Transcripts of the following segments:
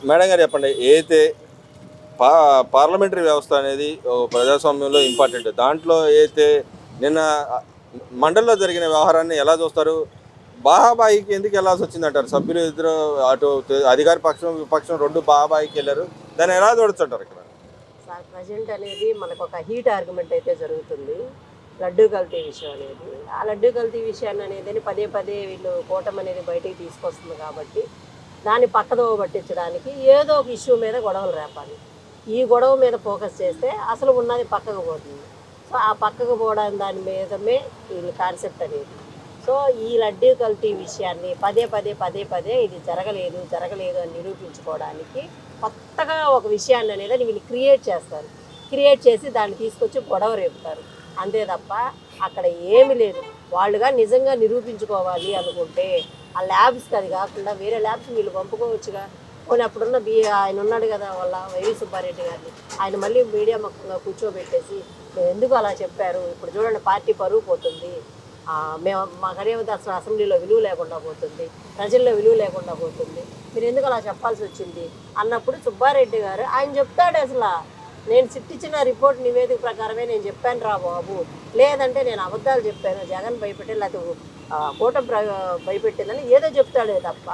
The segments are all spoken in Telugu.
మేడం గారు చెప్పండి. ఏదైతే పార్లమెంటరీ వ్యవస్థ అనేది ప్రజాస్వామ్యంలో ఇంపార్టెంట్. దాంట్లో ఏదైతే నిన్న మండలిలో జరిగిన వ్యవహారాన్ని ఎలా చూస్తారు? బాహాబాయికి ఎందుకు వెళ్ళాల్సి వచ్చిందంటారు? సభ్యులు ఇద్దరు అటు అధికార పక్షం విపక్షం రెండు బాహాబాయికి వెళ్ళారు. దాన్ని ఎలా చూడొచ్చంటారు ఇక్కడ? సార్ ప్రజెంట్ అనేది మనకు ఒక హీట్ ఆర్గ్యుమెంట్ అయితే జరుగుతుంది. లడ్డూ కల్తీ విషయం అనేది, ఆ లడ్డూ కల్తీ విషయాన్ని అనేది పదే పదే వీళ్ళు కూటమి అనేది బయటికి తీసుకొస్తుంది కాబట్టి దాన్ని పక్కదోవ పట్టించడానికి ఏదో ఒక ఇష్యూ మీద గొడవలు రేపాలి. ఈ గొడవ మీద ఫోకస్ చేస్తే అసలు ఉన్నది పక్కకు పోతుంది. సో ఆ పక్కకు పోవడానికి దాని మీదమే వీళ్ళ కాన్సెప్ట్ అనేది. సో ఈ లడ్డూ కల్తీ విషయాన్ని పదే పదే పదే పదే ఇది జరగలేదు జరగలేదు అని నిరూపించుకోవడానికి కొత్తగా ఒక విషయాన్ని అనేది వీళ్ళు క్రియేట్ చేస్తారు. క్రియేట్ చేసి దాన్ని తీసుకొచ్చి గొడవ రేపుతారు. అంతే తప్ప అక్కడ ఏమీ లేదు. వాళ్ళుగా నిజంగా నిరూపించుకోవాలి అనుకుంటే ఆ ల్యాబ్స్కి అది కాకుండా వేరే ల్యాబ్స్ వీళ్ళు పంపుకోవచ్చుగా. పోనీ అప్పుడున్న ఆయన ఉన్నాడు కదా వాళ్ళ వైవి సుబ్బారెడ్డి గారిని, ఆయన మళ్ళీ మీడియా ముఖంగా కూర్చోబెట్టేసి మీరు ఎందుకు అలా చెప్పారు, ఇప్పుడు చూడండి పార్టీ పరువు పోతుంది, మేము మాకనేది అసలు అసెంబ్లీలో విలువ లేకుండా పోతుంది, ప్రజల్లో విలువ లేకుండా పోతుంది, మీరు ఎందుకు అలా చెప్పాల్సి వచ్చింది అన్నప్పుడు సుబ్బారెడ్డి గారు ఆయన చెప్తాడు అసలు నేను సిట్టిచ్చిన రిపోర్ట్ నివేదిక ప్రకారమే నేను చెప్పాను రా బాబు, లేదంటే నేను అబద్ధాలు చెప్పాను, జగన్ భయపెట్టి లేకపోతే కూటమి భయపెట్టిందని ఏదో చెప్తాడే తప్ప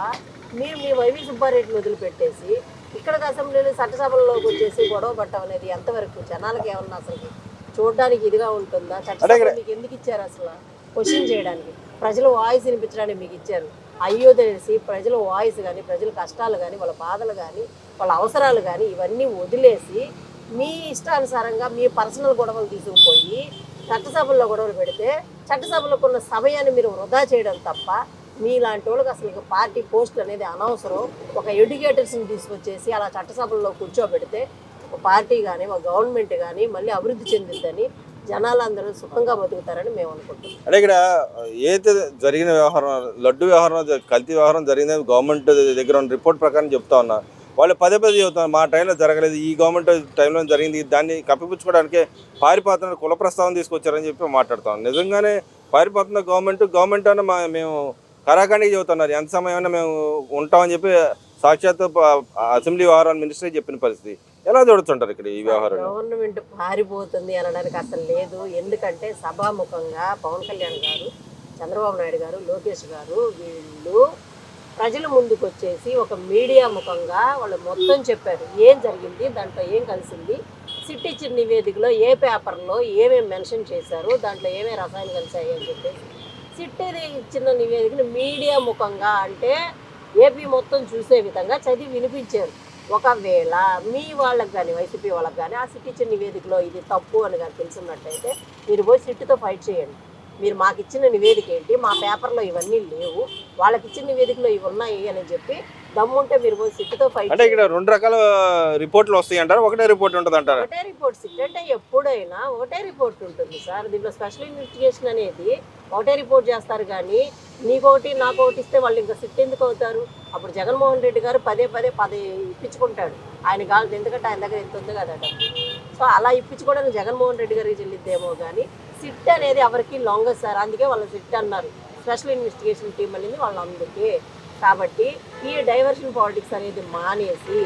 మీరు మీ వైవి సుబ్బారెడ్డిని వదిలిపెట్టేసి ఇక్కడికి అసెంబ్లీలో చట్టసభల్లోకి వచ్చేసి గొడవ పట్టడం అనేది ఎంతవరకు జనాలకి ఏమన్నా అసలు చూడడానికి ఇదిగా ఉంటుందా? చట్టసభ మీకు ఎందుకు ఇచ్చారు అసలు? క్వశ్చన్ చేయడానికి, ప్రజల వాయిస్ వినిపించడానికి మీకు ఇచ్చారు. అయ్యో తెలిసి ప్రజల వాయిస్ కానీ ప్రజల కష్టాలు కానీ వాళ్ళ బాధలు కానీ వాళ్ళ అవసరాలు కానీ ఇవన్నీ వదిలేసి మీ ఇష్టానుసారంగా మీ పర్సనల్ గొడవలు తీసుకుపోయి చట్టసభల్లో గొడవలు పెడితే చట్టసభలకు ఉన్న సమయాన్ని మీరు వృధా చేయడం తప్ప మీలాంటి వాళ్ళకి అసలు పార్టీ పోస్టులు అనేది అనవసరం. ఒక ఎడ్యుకేటర్స్ని తీసుకొచ్చేసి అలా చట్టసభల్లో కూర్చోబెడితే ఒక పార్టీ కానీ ఒక గవర్నమెంట్ కానీ మళ్ళీ అభివృద్ధి చెందిద్దని జనాలందరూ సుఖంగా బతుకుతారని మేము అనుకుంటున్నాం. అంటే ఇక్కడ ఏదైతే జరిగిన వ్యవహారం లడ్డు వ్యవహారం కల్తీ వ్యవహారం జరిగిందని గవర్నమెంట్ దగ్గర ఉన్న రిపోర్ట్ ప్రకారం చెప్తా ఉన్నా, వాళ్ళు పదే పదే చెబుతున్నారు మా టైంలో జరగలేదు, ఈ గవర్నమెంట్ టైంలో జరిగింది, దాన్ని కప్పిపుచ్చుకోవడానికే పారిపోతున్న కుల ప్రస్తావన తీసుకొచ్చారని చెప్పి మాట్లాడుతాం. నిజంగానే పారిపోతున్న గవర్నమెంట్ అన్న మేము కరాఖండిగా చెబుతున్నారు ఎంత సమయమైనా మేము ఉంటామని చెప్పి సాక్షాత్ అసెంబ్లీ వ్యవహారాల మినిస్టర్ చెప్పిన పరిస్థితి. ఎలా చూడొచ్చుంటారు ఇక్కడ ఈ వ్యవహారం? గవర్నమెంట్ పారిపోతుంది అనడానికి అసలు లేదు. ఎందుకంటే సభాముఖంగా పవన్ కళ్యాణ్ గారు, చంద్రబాబు నాయుడు గారు, లోకేష్ గారు వీళ్ళు ప్రజల ముందుకు వచ్చేసి ఒక మీడియా ముఖంగా వాళ్ళు మొత్తం చెప్పారు ఏం జరిగింది, దాంట్లో ఏం కలిసింది, సిట్ ఇచ్చిన నివేదికలో ఏ పేపర్లో ఏమేమి మెన్షన్ చేశారు, దాంట్లో ఏమేమి రసాయనాలు కలిసాయి అని చెప్పేసి సిట్ ఇచ్చిన నివేదికను మీడియా ముఖంగా అంటే ఏపీ మొత్తం చూసే విధంగా చదివి వినిపించారు. ఒకవేళ మీ వాళ్ళకి కానీ వైసీపీ వాళ్ళకి కానీ ఆ సిట్ ఇచ్చిన నివేదికలో ఇది తప్పు అని కానీ తెలుసున్నట్టయితే మీరు పోయి సిట్తో ఫైట్ చేయండి. మీరు మాకు ఇచ్చిన నివేదిక ఏంటి, మా పేపర్లో ఇవన్నీ లేవు, వాళ్ళకి ఇచ్చిన నివేదికలో ఇవి ఉన్నాయి అని చెప్పి దమ్ముంటే మీరు పోయి సిట్తో ఫైట్. అంటే ఇక్కడ రెండు రకాల రిపోర్ట్లు వస్తాయి అంటారు, ఒకటే రిపోర్ట్ ఉంటుంది అంటారు? ఒకటే రిపోర్ట్. సిట్ అంటే ఎప్పుడైనా ఒకటే రిపోర్ట్ ఉంటుంది సార్. దీంట్లో స్పెషల్ ఇన్వెస్టిగేషన్ అనేది ఒకటే రిపోర్ట్ చేస్తారు. కానీ నీకొకటి నాకొకటి ఇస్తే వాళ్ళు ఇంకా సిట్ ఎందుకు అవుతారు? అప్పుడు జగన్మోహన్ రెడ్డి గారు పదే పదే ఇప్పించుకుంటాడు ఆయన కాదు, ఎందుకంటే ఆయన దగ్గర ఎంత ఉంది కదా. సో అలా ఇప్పించుకోవడానికి జగన్మోహన్ రెడ్డి గారికి చెల్లిద్దేమో కానీ సిట్ అనేది ఎవరికి లొంగదు సార్. అందుకే వాళ్ళు సిట్ అన్నారు, స్పెషల్ ఇన్వెస్టిగేషన్ టీం అనేది వాళ్ళు అందుకే. కాబట్టి ఈ డైవర్షన్ పాలిటిక్స్ అనేది మానేసి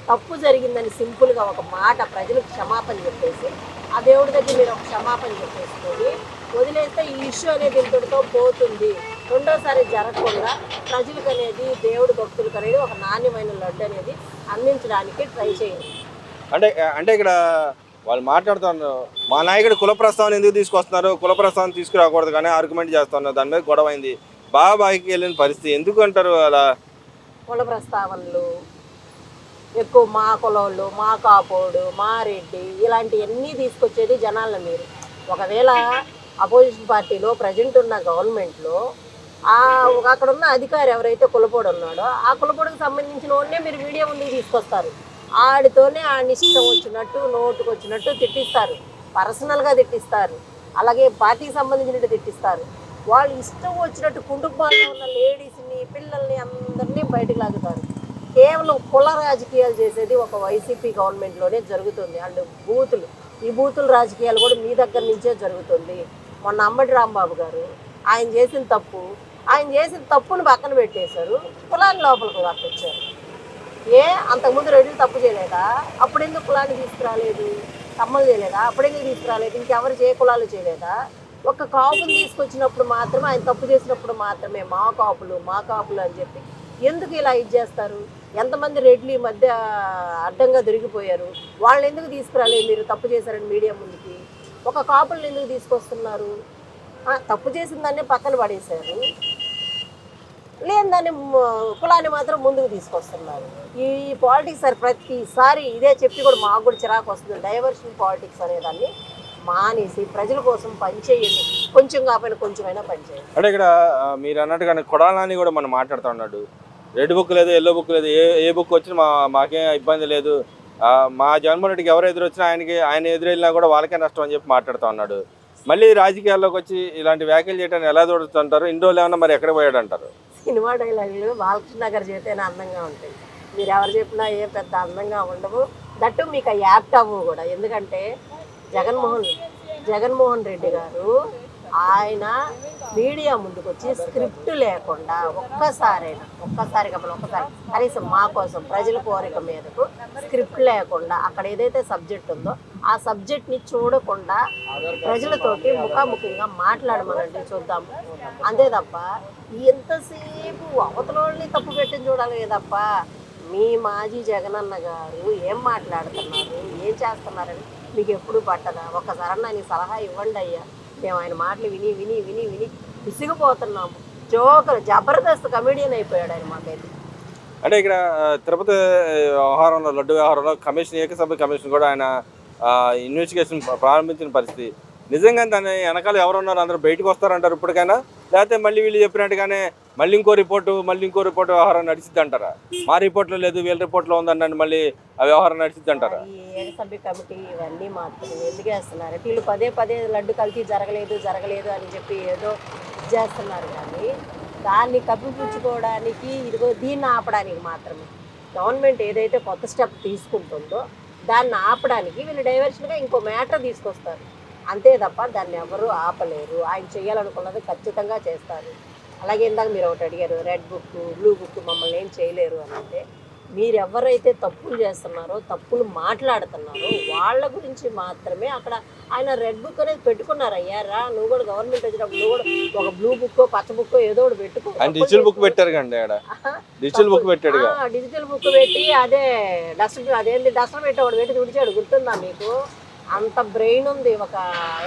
తప్పు జరిగిందని సింపుల్గా ఒక మాట ప్రజలకు క్షమాపణ చెప్పేసి ఆ దేవుడి దగ్గర మీరు ఒక క్షమాపణ చెప్పేసుకొని వదిలేస్తే ఈ ఇష్యూ అనేది ఇంతటితో పోతుంది. రెండోసారి జరగకుండా ప్రజలకు అనేది దేవుడి భక్తులకు అనేది ఒక నాణ్యమైన లడ్డు అనేది అందించడానికి ట్రై చేయండి. అంటే ఇక్కడ వాళ్ళు మాట్లాడుతున్నారు మా నాయకుడు కుల ప్రస్తావన ఎందుకు తీసుకొస్తున్నారు, కుల ప్రస్తావన తీసుకురాకూడదు కానీ ఆర్గ్యుమెంట్ చేస్తున్నారు, దాని మీద గొడవ అయింది, బాబాయికి వెళ్ళిన పరిస్థితి ఎందుకు అంటారు? అలా కుల ప్రస్తావనలు ఎక్కువ మా కులంలో మా కాపోడు మా రెడ్డి ఇలాంటివన్నీ తీసుకొచ్చేది జనాలను. మీరు ఒకవేళ అపోజిషన్ పార్టీలో ప్రజెంట్ ఉన్న గవర్నమెంట్లో అక్కడ ఉన్న అధికారి ఎవరైతే కులపోడు ఉన్నాడో ఆ కులపోడుకు సంబంధించిన వాడినే మీరు మీడియా ముందుకు తీసుకొస్తారు. ఆడితోనే ఆడిని ఇష్టం వచ్చినట్టు నోటుకు వచ్చినట్టు తిట్టిస్తారు, పర్సనల్గా తిట్టిస్తారు, అలాగే పార్టీకి సంబంధించినట్టు తిట్టిస్తారు. వాళ్ళు ఇష్టం వచ్చినట్టు కుటుంబాల్లో ఉన్న లేడీస్ని పిల్లల్ని అందరినీ బయటకు లాగుతారు. కేవలం కుల రాజకీయాలు చేసేది ఒక వైసీపీ గవర్నమెంట్లోనే జరుగుతుంది. అండ్ ఈ బూతుల రాజకీయాలు కూడా మీ దగ్గర నుంచే జరుగుతుంది. మొన్న అంబటి రాంబాబు గారు ఆయన చేసిన తప్పును పక్కన పెట్టేశారు, కులాన్ని లోపలికి లాక్కొచ్చారు. అంతకుముందు రెడ్లు తప్పు చేయలేదా? అప్పుడెందుకు కులాన్ని తీసుకురాలేదు? కమ్మలు చేయలేదా? అప్పుడెందుకు తీసుకురాలేదు? ఇంకెవరు కులాలు చేయలేదా? ఒక కాపుని తీసుకొచ్చినప్పుడు మాత్రమే, ఆయన తప్పు చేసినప్పుడు మాత్రమే మా కాపులు అని చెప్పి ఎందుకు ఇలా ఇది చేస్తారు? ఎంతమంది రెడ్లు ఈ మధ్య అడ్డంగా దొరికిపోయారు, వాళ్ళని ఎందుకు తీసుకురాలేదు? మీరు తప్పు చేశారని మీడియా ముందుకి ఒక కాపులను ఎందుకు తీసుకొస్తున్నారు? తప్పు చేసిన దాన్ని పక్కన పడేశారు, లేని దాన్ని కులాన్ని మాత్రం ముందుకు తీసుకొస్తున్నారు. ఈ పాలిటిక్స్ సార్ ప్రతిసారి ఇదే చెప్పి కూడా మాకు కూడా చిరాకు వస్తుంది. డైవర్షన్ పాలిటిక్స్ అనేదాన్ని మానేసి ప్రజల కోసం పనిచేయండి, కొంచెం కాకపోయినా కొంచెమైనా పనిచేయండి. అంటే ఇక్కడ మీరు అన్నట్టుగానే కొడాలని కూడా మనం మాట్లాడుతూ ఉన్నాడు. రెడ్ బుక్ లేదు, ఎల్లో బుక్ లేదు, ఏ బుక్ వచ్చినా మాకేం ఇబ్బంది లేదు, మా జగన్మోహన్ రెడ్డికి ఎవరు ఎదురు వచ్చినా ఆయన ఎదురెళ్ళినా కూడా వాళ్ళకే నష్టం అని చెప్పి మాట్లాడుతూ ఉన్నాడు. మళ్ళీ రాజకీయాల్లోకి వచ్చి ఇలాంటి వ్యాఖ్యలు చేయడానికి ఎలా చూడుతుంటారు? ఇన్ని రోజులు ఏమన్నా మరి ఎక్కడ పోయాడు అంటారు? సినిమా డైలాగులు బాలకృష్ణ గారు చేస్తేనే అందంగా ఉంటాయి, మీరు ఎవరు చెప్పినా ఏం పెద్ద అందంగా ఉండవు. దట్టు మీకు యాప్ట్ అవ్వవు కూడా. ఎందుకంటే జగన్మోహన్ రెడ్డి గారు ఆయన మీడియా ముందుకు వచ్చి స్క్రిప్ట్ లేకుండా ఒక్కసారి కనీసం మా కోసం ప్రజల కోరిక మీదకు స్క్రిప్ట్ లేకుండా అక్కడ ఏదైతే సబ్జెక్ట్ ఉందో ఆ సబ్జెక్ట్ని చూడకుండా ప్రజలతోటి ముఖాముఖిగా మాట్లాడమనండి, చూద్దాము. అంతే తప్ప ఎంతసేపు అవతలని తప్పు పెట్టిన చూడాలి తప్ప మీ మాజీ జగనన్న గారు ఏం మాట్లాడుతున్నారు, ఏం చేస్తున్నారని మీకు ఎప్పుడు పట్టదా? ఒక్కసారన్నా ఆయన సలహా ఇవ్వండి అయ్యా. మేము ఆయన మాటలు విని విని విని విని విసిగిపోతున్నాము. జబర్దస్త్ కమెడియన్ అయిపోయాడు ఆయన మాకైతే. అంటే ఇక్కడ తిరుపతి వ్యవహారంలో, లడ్డు వ్యవహారంలో ఏకసభ్య కమిషన్ కూడా ఆయన ఇన్వెస్టిగేషన్ ప్రారంభించిన పరిస్థితి. నిజంగా దాని వెనకాల ఎవరు ఉన్నారు? అందరూ బయటకు వస్తారంటారు ఇప్పటికైనా? లేకపోతే మళ్ళీ వీళ్ళు చెప్పినట్టుగానే మళ్ళీ ఇంకో రిపోర్టు వ్యవహారం నడిచిద్ది అంటారా? మా రిపోర్ట్లో లేదు, వీళ్ళ రిపోర్ట్లో ఉందండి, మళ్ళీ ఆ వ్యవహారం నడిచిద్ది అంటారా? ఈ ఏకసభ్య కమిటీ ఇవన్నీ మాత్రం ఎందుకు వేస్తున్నారు? వీళ్ళు పదే లడ్డు కల్తీ జరగలేదు అని చెప్పి ఏదో చేస్తున్నారు, కానీ దాన్ని కప్పిపుచ్చుకోవడానికి ఇదిగో దీన్ని ఆపడానికి మాత్రమే గవర్నమెంట్ ఏదైతే కొత్త స్టెప్ తీసుకుంటుందో దాన్ని ఆపడానికి వీళ్ళు డైవర్షన్గా ఇంకో మ్యాటర్ తీసుకొస్తారు. అంతే తప్ప దాన్ని ఎవరు ఆపలేరు. ఆయన చేయాలనుకున్నది ఖచ్చితంగా చేస్తారు. అలాగే ఇందాక మీరు ఒకటి అడిగారు, రెడ్ బుక్ బ్లూ బుక్ మమ్మల్ని ఏం చేయలేరు అని. అంటే మీరు ఎవరైతే తప్పులు చేస్తున్నారో, తప్పులు మాట్లాడుతున్నారో వాళ్ళ గురించి మాత్రమే అక్కడ ఆయన రెడ్ బుక్ అనేది పెట్టుకున్నారు. అయ్యారా నువ్వు కూడా గవర్నమెంట్ వచ్చినప్పుడు నువ్వు కూడా ఒక బ్లూ బుక్ పచ్చ బుక్ ఏదో ఒకటి పెట్టుకో. డిజిటల్ బుక్ పెట్టారు కండి, డిజిటల్ బుక్ పెట్టాడు. డిజిటల్ బుక్ పెట్టి అదే అదేంటి డస్టర్ పెట్టి ఒకటి పెట్టి తుడిచాడు, గుర్తుందా మీకు? అంత బ్రెయిన్ ఉంది ఒక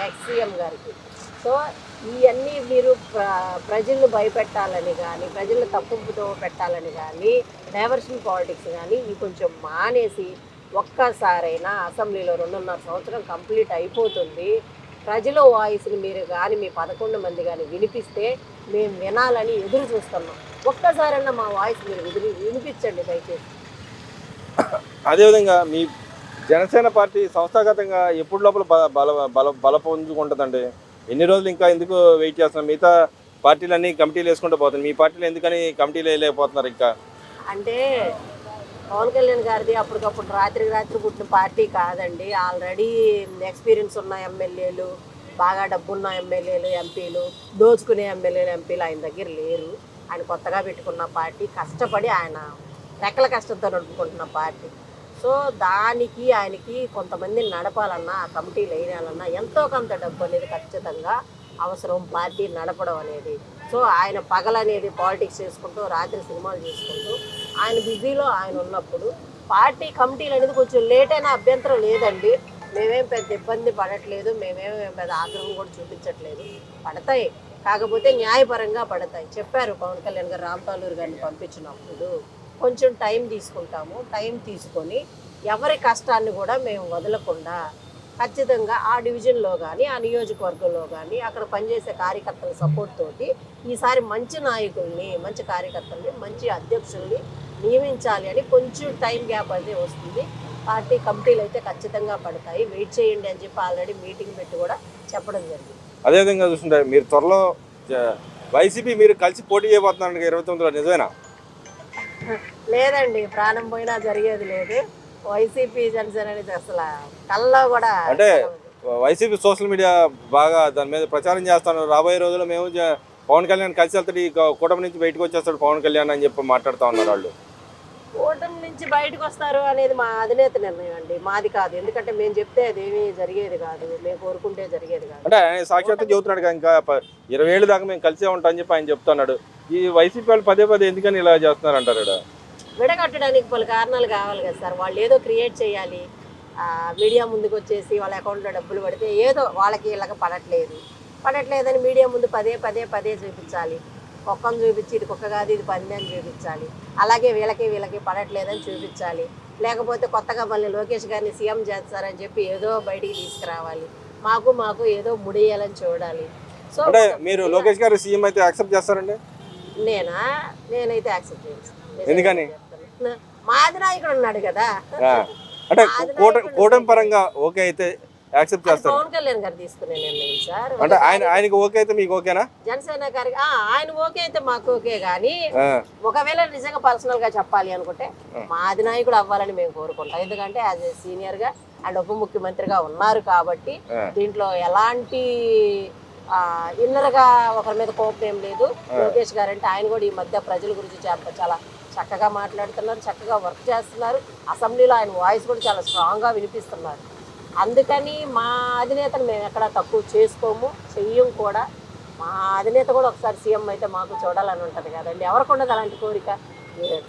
ఎక్స్సీఎం గారికి. సో ఇవన్నీ మీరు ప్రజలను భయపెట్టాలని కానీ, ప్రజలను తప్పుతో పెట్టాలని కానీ, డైవర్షన్ పాలిటిక్స్ కానీ ఇవి కొంచెం మానేసి ఒక్కసారైనా అసెంబ్లీలో 2.5 సంవత్సరం కంప్లీట్ అయిపోతుంది, ప్రజల వాయిస్ని మీరు కానీ మీ 11 మంది కానీ వినిపిస్తే మేము వినాలని ఎదురు చూస్తున్నాం. ఒక్కసారైనా మా వాయిస్ మీరు వినిపించండి దయచేసి. అదేవిధంగా మీ జనసేన పార్టీ సంస్థాగతంగా ఎప్పుడు లోపల బల పొందుకుంటుందండి? ఎన్ని రోజులు ఇంకా ఎందుకు వెయిట్ చేస్తున్నాం? మిగతా పార్టీలన్నీ కమిటీలు వేసుకుంటూ పోతుంది, మీ పార్టీలు ఎందుకని కమిటీలు వేయలేకపోతున్నారు ఇంకా? అంటే పవన్ కళ్యాణ్ గారిది అప్పటికప్పుడు రాత్రి పుట్టిన పార్టీ కాదండి. ఆల్రెడీ ఎక్స్పీరియన్స్ ఉన్న ఎమ్మెల్యేలు, బాగా డబ్బున్న ఎమ్మెల్యేలు, ఎంపీలు, దోచుకునే ఎమ్మెల్యేలు, ఎంపీలు ఆయన దగ్గర లేరు. ఆయన కొత్తగా పెట్టుకున్న పార్టీ, కష్టపడి ఆయన రెక్కల కష్టంతో నడుపుకుంటున్న పార్టీ. సో దానికి ఆయనకి కొంతమందిని నడపాలన్నా, ఆ కమిటీలు వేయాలన్నా ఎంతో కొంత డబ్బు అనేది ఖచ్చితంగా అవసరం, పార్టీ నడపడం అనేది. సో ఆయన పగలనేది పాలిటిక్స్ చేసుకుంటూ, రాత్రి సినిమాలు చేసుకుంటూ ఆయన బిజీలో ఆయన ఉన్నప్పుడు పార్టీ కమిటీలు అనేది కొంచెం లేట్ అయినా అభ్యంతరం లేదండి. మేమేం పెద్ద ఇబ్బంది పడట్లేదు, మేమేం పెద్ద ఆగ్రహం కూడా చూపించట్లేదు. పడతాయి, కాకపోతే న్యాయపరంగా పడతాయి. చెప్పారు పవన్ కళ్యాణ్ గారు రాంతాలూరు గారిని పంపించినప్పుడు కొంచెం టైం తీసుకుంటాము, టైం తీసుకొని ఎవరి కష్టాన్ని కూడా మేము వదలకుండా ఖచ్చితంగా ఆ డివిజన్లో కానీ, ఆ నియోజకవర్గంలో కానీ అక్కడ పనిచేసే కార్యకర్తల సపోర్ట్ తోటి ఈసారి మంచి నాయకుల్ని, మంచి కార్యకర్తల్ని, మంచి అధ్యక్షుల్ని నియమించాలి అని కొంచెం టైం గ్యాప్ అయితే వస్తుంది. పార్టీ కమిటీలు అయితే ఖచ్చితంగా పడతాయి, వెయిట్ చేయండి అని చెప్పి ఆల్రెడీ మీటింగ్ పెట్టి కూడా చెప్పడం జరిగింది. అదేవిధంగా చూస్తుంటే మీరు త్వరలో వైసీపీ మీరు కలిసి పోటీ చేయబోతున్నారు 29లో, నిజమేనా? లేదండి, ప్రాణం పోయినా జరిగేది లేదు. వైసీపీ జనసేన అనేది అసలు కల్లో కూడా. అంటే వైసీపీ సోషల్ మీడియా బాగా దాని మీద ప్రచారం చేస్తాను, రాబోయే రోజుల్లో మేము పవన్ కళ్యాణ్ కలిసి వెళ్తాడు, ఈ కూటమి నుంచి బయటకు వచ్చేస్తాడు పవన్ కళ్యాణ్ అని చెప్పి మాట్లాడుతూ ఉన్నారు వాళ్ళు. కూటమి నుంచి నుంచి బయటకు వస్తారు అనేది మా అధినేత నిర్ణయం అండి, మాది కాదు. ఎందుకంటే మేము చెప్తే అదేమీ జరిగేది కాదు, మేము కోరుకుంటే జరిగేది కాదు. అంటే ఆయన సాక్షాత్తు చెబుతున్నాడు కదా, ఇంకా 20 ఏళ్ళ దాకా మేము కలిసే ఉంటాం అని చెప్పి ఆయన చెప్తున్నాడు. ఈ వైసీపీ వాళ్ళు పదే పదే ఎందుకని ఇలా చేస్తున్నారు అంటారు ఇక్కడ? విడగట్టడానికి పలు కారణాలు కావాలి కదా సార్. వాళ్ళు ఏదో క్రియేట్ చేయాలి, మీడియా ముందుకు వచ్చేసి వాళ్ళ అకౌంట్లో డబ్బులు పడితే ఏదో వాళ్ళకి వీళ్ళకి పడట్లేదని మీడియా ముందు పదే పదే పదే చూపించాలి. కుక్కను చూపించి ఇది కుక్క కాదు ఇది పంది అని చూపించాలి. అలాగే వీళ్ళకి పడట్లేదని చూపించాలి. లేకపోతే కొత్తగా మళ్ళీ లోకేష్ గారిని సీఎం చేస్తారని చెప్పి ఏదో బయటికి తీసుకురావాలి. మాకు ఏదో ముడియాలని చూడాలి. సో అంటే మీరు లోకేష్ గారు సీఎం అయితే యాక్సెప్ట్ చేస్తారండి? నేనైతే యాక్సెప్ట్ చేయను. ఎందుకని? మా అధినాయకుడు ఉన్నాడు కదా. అంటే కూటమి పరంగా ఓకే అయితే యాక్సెప్ట్ చేస్తారు. పవన్ కళ్యాణ్ గారు తీసుకునే నిర్ణయం సార్. అంటే ఆయనకి ఓకే అయితే మీకు ఓకేనా? జనసేన గారికి ఆయన ఓకే అయితే మాకు ఓకే. కానీ ఒకవేళ నిజంగా పర్సనల్ గా చెప్పాలి అనుకుంటే మా అధినాయకుడు అవ్వాలని మేము కోరుకుంటాం. ఎందుకంటే యాజ్ ఏ సీనియర్ గా అండ్ ఉప ముఖ్యమంత్రిగా ఉన్నారు కాబట్టి దీంట్లో ఎలాంటి ఇన్నర్ గా ఒకరి మీద కోపం ఏం లేదు. లోకేష్ గారు అంటే ఆయన కూడా ఈ మధ్య ప్రజల గురించి చాలా చక్కగా మాట్లాడుతున్నారు, చక్కగా వర్క్ చేస్తున్నారు. అసెంబ్లీలో ఆయన వాయిస్ కూడా చాలా స్ట్రాంగ్ గా వినిపిస్తున్నారు. అందుకని మా అధినేతను మేము ఎక్కడ తక్కువ చేసుకోము, చెయ్యం కూడా. మా అధినేత కూడా ఒకసారి సీఎం అయితే మాకు చూడాలని ఉంటుంది కదండి. ఎవరికి ఉండదు అలాంటి కోరిక.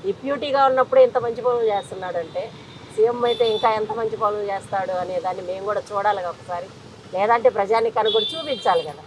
డిప్యూటీగా ఉన్నప్పుడే ఇంత మంచి పనులు చేస్తున్నాడంటే సీఎం అయితే ఇంకా ఎంత మంచి పనులు చేస్తాడు అనే దాన్ని మేము కూడా చూడాలి ఒకసారి. లేదంటే ప్రజానికాన్ని కూడా చూపించాలి కదా.